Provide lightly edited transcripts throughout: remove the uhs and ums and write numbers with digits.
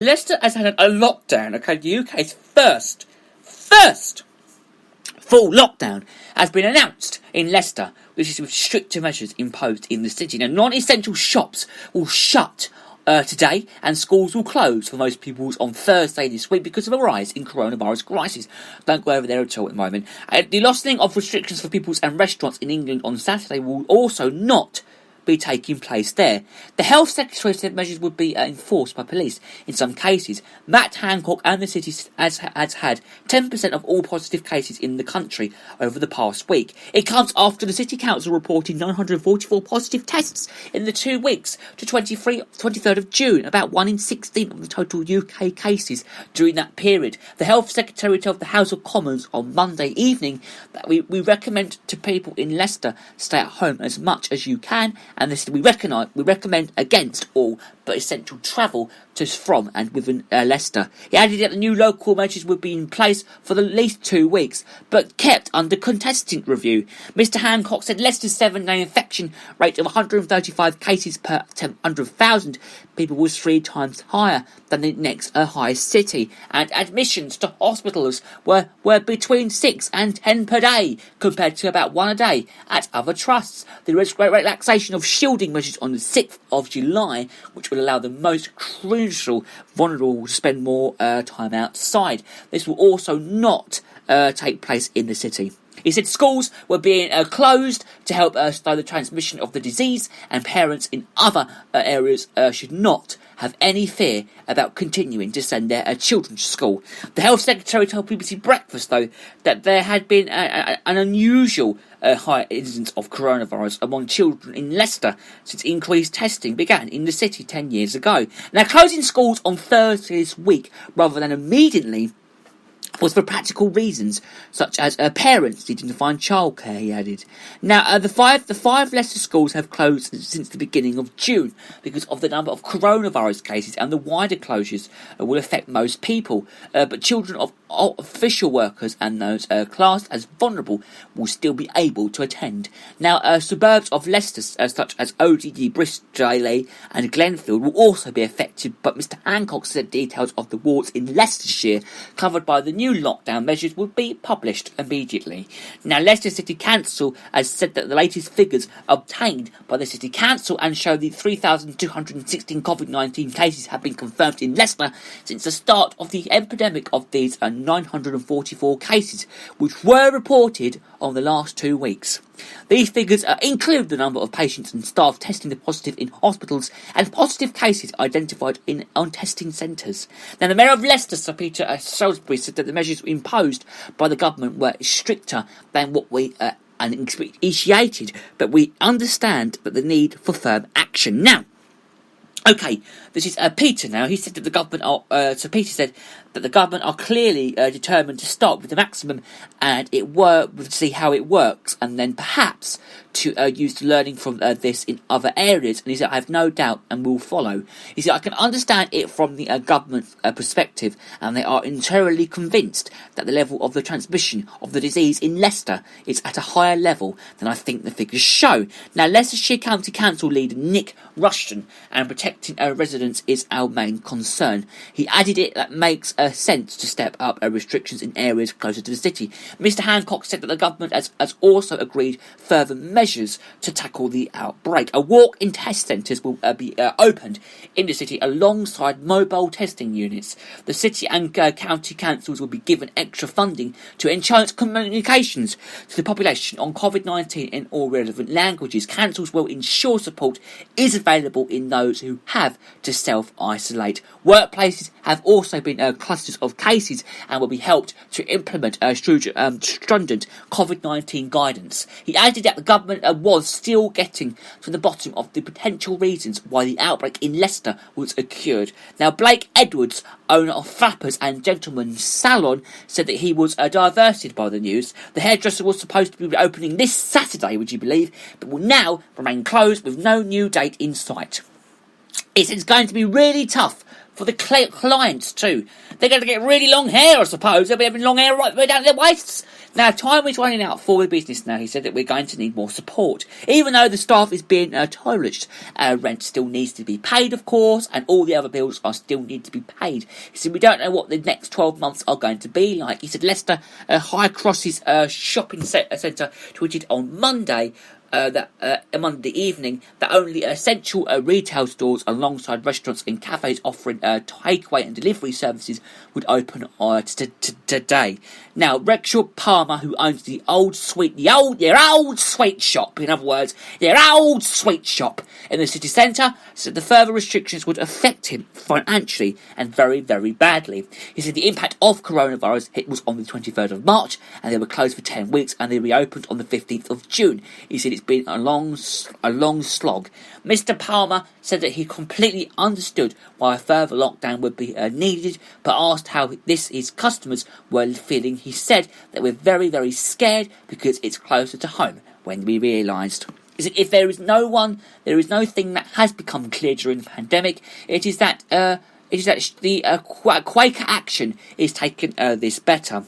Leicester has had a lockdown, okay, the UK's first full lockdown has been announced in Leicester, which is with stricter measures imposed in the city. Now, non-essential shops will shut today, and schools will close for most pupils on Thursday this week because of a rise in coronavirus crisis. Don't go over there at all at the moment. The loosening of restrictions for pupils and restaurants in England on Saturday will also not be taking place there. The Health Secretary said measures would be enforced by police in some cases. Matt Hancock and the city has had 10% of all positive cases in the country over the past week. It comes after the City Council reported 944 positive tests in the 2 weeks to 23rd of June, about 1 in 16 of the total UK cases during that period. The Health Secretary told the House of Commons on Monday evening that we recommend to people in Leicester stay at home as much as you can, and this we recommend against all but essential travel to, from and within Leicester. He added that the new local measures would be in place for at least 2 weeks, but kept under contestant review. Mr Hancock said Leicester's 7-day infection rate of 135 cases per 100,000 people was 3 times higher than the next highest city, and admissions to hospitals were between 6 and 10 per day, compared to about 1 a day at other trusts. The relaxation of shielding measures on the 6th of July, which will allow the most crucial vulnerable to spend more time outside. This will also not take place in the city. He said schools were being closed to help slow the transmission of the disease, and parents in other areas should not have any fear about continuing to send their children to school. The Health Secretary told BBC Breakfast, though, that there had been an unusual high incidence of coronavirus among children in Leicester since increased testing began in the city 10 years ago. Now, closing schools on Thursday this week rather than immediately was for practical reasons, such as parents needing to find childcare, he added. Now, the five Leicester schools have closed since the beginning of June because of the number of coronavirus cases, and the wider closures will affect most people. But children of official workers and those classed as vulnerable will still be able to attend. Now, suburbs of Leicester, such as ODD, Bristol and Glenfield, will also be affected, but Mr Hancock said details of the wards in Leicestershire covered by the new lockdown measures would be published immediately. Now, Leicester City Council has said that the latest figures obtained by the City Council and show the 3,216 COVID-19 cases have been confirmed in Leicester since the start of the epidemic. Of these 944 cases, which were reported on the last 2 weeks. These figures include the number of patients and staff testing positive in hospitals and positive cases identified on testing centres. Now, the Mayor of Leicester, Sir Peter Salisbury, said that the measures imposed by the government were stricter than what we initiated, but we understand that the need for firm action. Now, okay, this is Peter now. He said that the government Sir Peter said that the government are clearly determined to start with the maximum, and to see how it works, and then perhaps to use learning from this in other areas. And he said, I have no doubt and will follow. He said, I can understand it from the government perspective, and they are entirely convinced that the level of the transmission of the disease in Leicester is at a higher level than I think the figures show. Now, Leicestershire County Council leader Nick Rushton, and protecting residents is our main concern. He added it that makes sense to step up restrictions in areas closer to the city. Mr Hancock said that the government has also agreed further measures to tackle the outbreak. A walk-in test centres will be opened in the city alongside mobile testing units. The city and county councils will be given extra funding to enhance communications to the population on COVID-19 in all relevant languages. Councils will ensure support is available in those who have to self-isolate. Workplaces have also been clusters of cases and will be helped to implement stringent COVID-19 guidance. He added that the government was still getting to the bottom of the potential reasons why the outbreak in Leicester was occurred. Now, Blake Edwards, owner of Flappers and Gentleman's Salon, said that he was diverted by the news. The hairdresser was supposed to be opening this Saturday, would you believe, but will now remain closed with no new date in sight. It's going to be really tough for the clients too. They're going to get really long hair, I suppose. They'll be having long hair right down their waists. Now, time is running out for the business now. He said that we're going to need more support. Even though the staff is being tolerated, rent still needs to be paid, of course, and all the other bills are still need to be paid. He said we don't know what the next 12 months are going to be like. He said Leicester High Cross's shopping centre tweeted on Monday Monday evening that only essential retail stores alongside restaurants and cafes offering takeaway and delivery services would open today. Now, Rexhaw Palmer, who owns their old sweet shop, in other words, their old sweet shop in the city centre, said the further restrictions would affect him financially and very, very badly. He said the impact of coronavirus hit was on the 23rd of March, and they were closed for 10 weeks, and they reopened on the 15th of June. He said it's been a long slog. Mr. Palmer said that he completely understood why a further lockdown would be needed, but asked how his customers were feeling. He said that we're very, very scared because it's closer to home. When we realised, if there is no thing that has become clear during the pandemic, it is that the Quaker action is taking this better.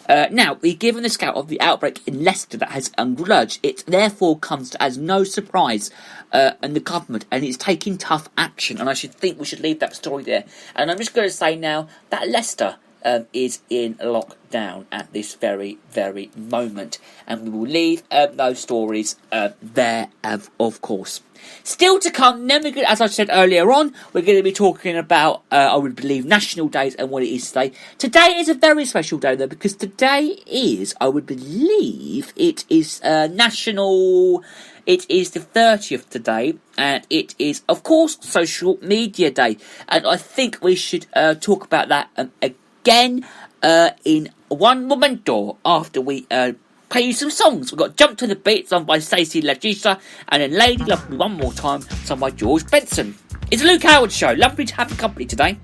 Now, given the scale of the outbreak in Leicester that has emerged, it therefore comes as no surprise in the government, and it's taking tough action, and I think we should leave that story there. And I'm just going to say now that Leicester is in lockdown at this very, very moment, and we will leave those stories there, of course. Still to come, as I said earlier on, we're going to be talking about, I would believe, national days and what it is today. Today is a very special day, though, because today is, I would believe, it is national... It is the 30th today, and it is, of course, Social Media Day. And I think we should talk about that again in one momento after we play you some songs. We've got Jump to the Beat, sung by Stacey Lagisa, and then Lady Love Me One More Time, sung by George Benson. It's a Luke Howard Show. Lovely to have your company today.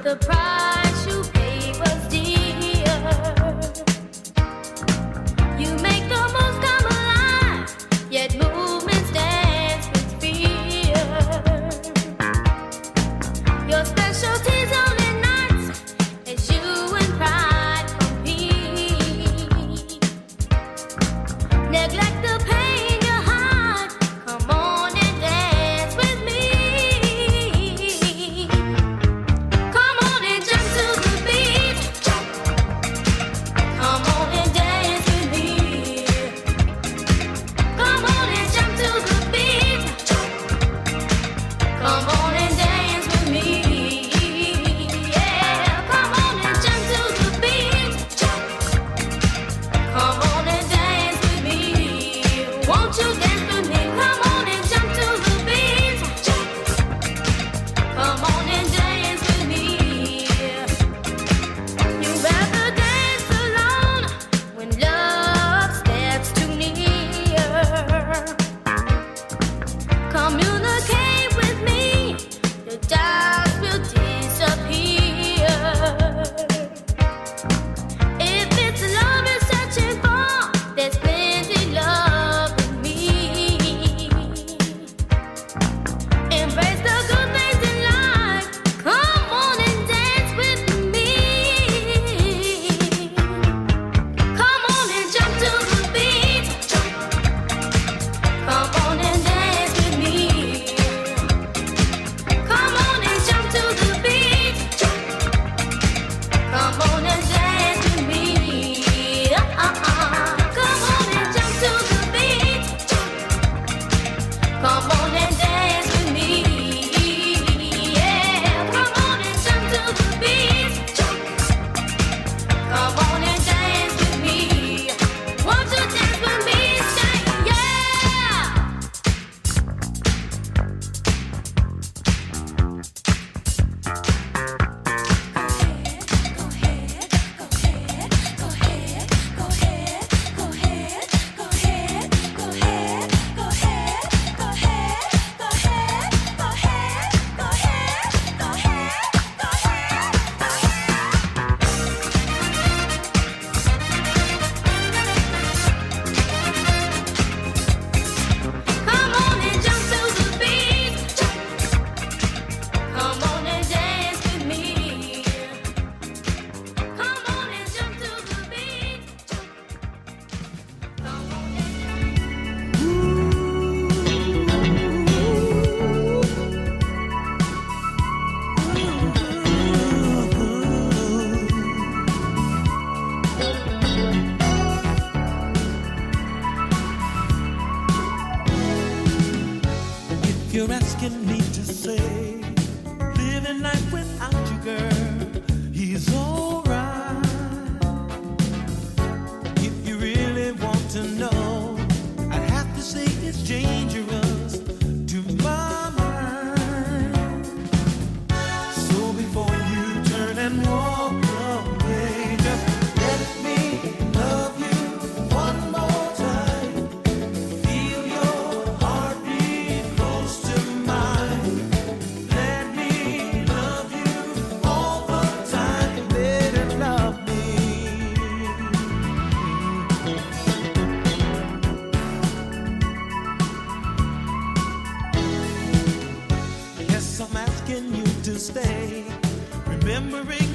The pride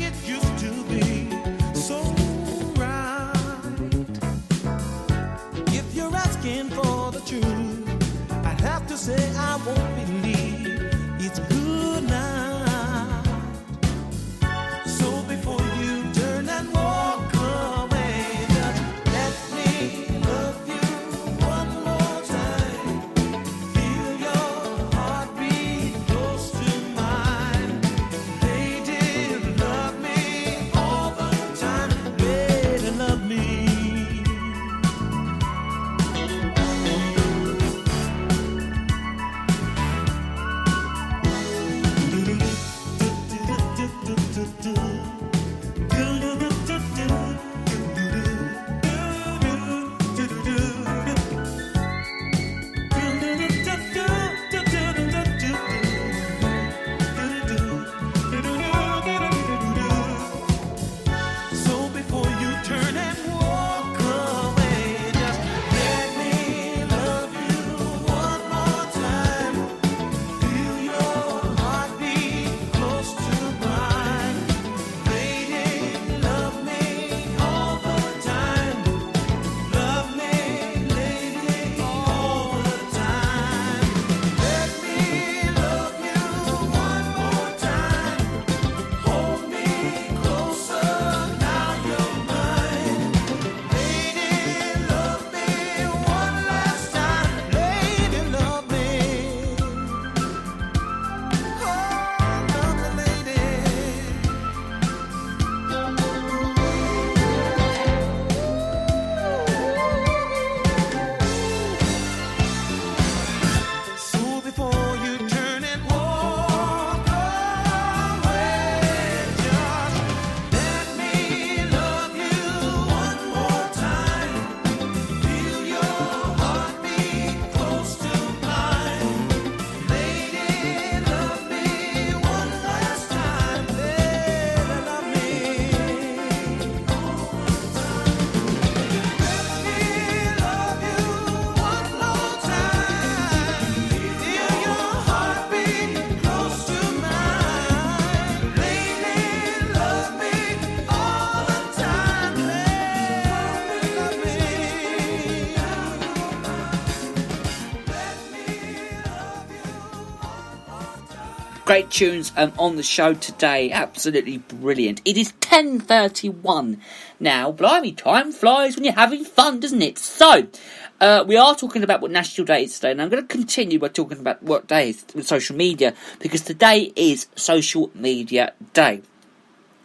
it used to be so right. If you're asking for the truth, I'd have to say I won't believe it's good night. So before you turn and walk away, just let me love you one more time. Feel your heartbeat close to mine. Lady, love me all the time. Lady, love me. So before you turn and walk away, just let me love you one more time. Feel your heartbeat close to mine. Lady, love me all the time. Love me, lady, all the time. Let me love you one more time. Hold me closer, now you're mine. Lady, love me one last time. Lady, love me. Oh, love me, lady. So before you turn and walk away, just let me love you one more time. Feel your heartbeat close to mine. Lady, love me one last time. Lady, love me. Let me love you one more time. Feel your heartbeat close to mine. Lady, love me all the time. Lady, love me. Great tunes on the show today, absolutely brilliant. It is 10:31 now. Blimey, time flies when you're having fun, doesn't it? So, we are talking about what National Day is today, and I'm going to continue by talking about what day is with social media, because today is Social Media Day.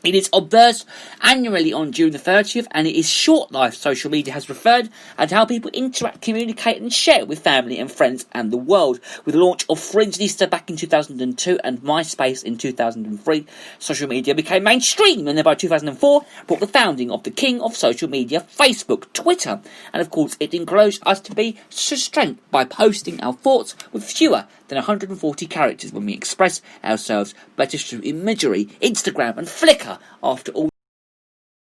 It is observed annually on June the 30th, and it is short-lived. Social media has referred to how people interact, communicate and share with family and friends and the world. With the launch of Fringelista back in 2002 and MySpace in 2003, social media became mainstream, and then by 2004 brought the founding of the king of social media, Facebook, Twitter. And of course, it encouraged us to be strength by posting our thoughts with fewer than 140 characters when we express ourselves better through imagery, Instagram and Flickr. After all,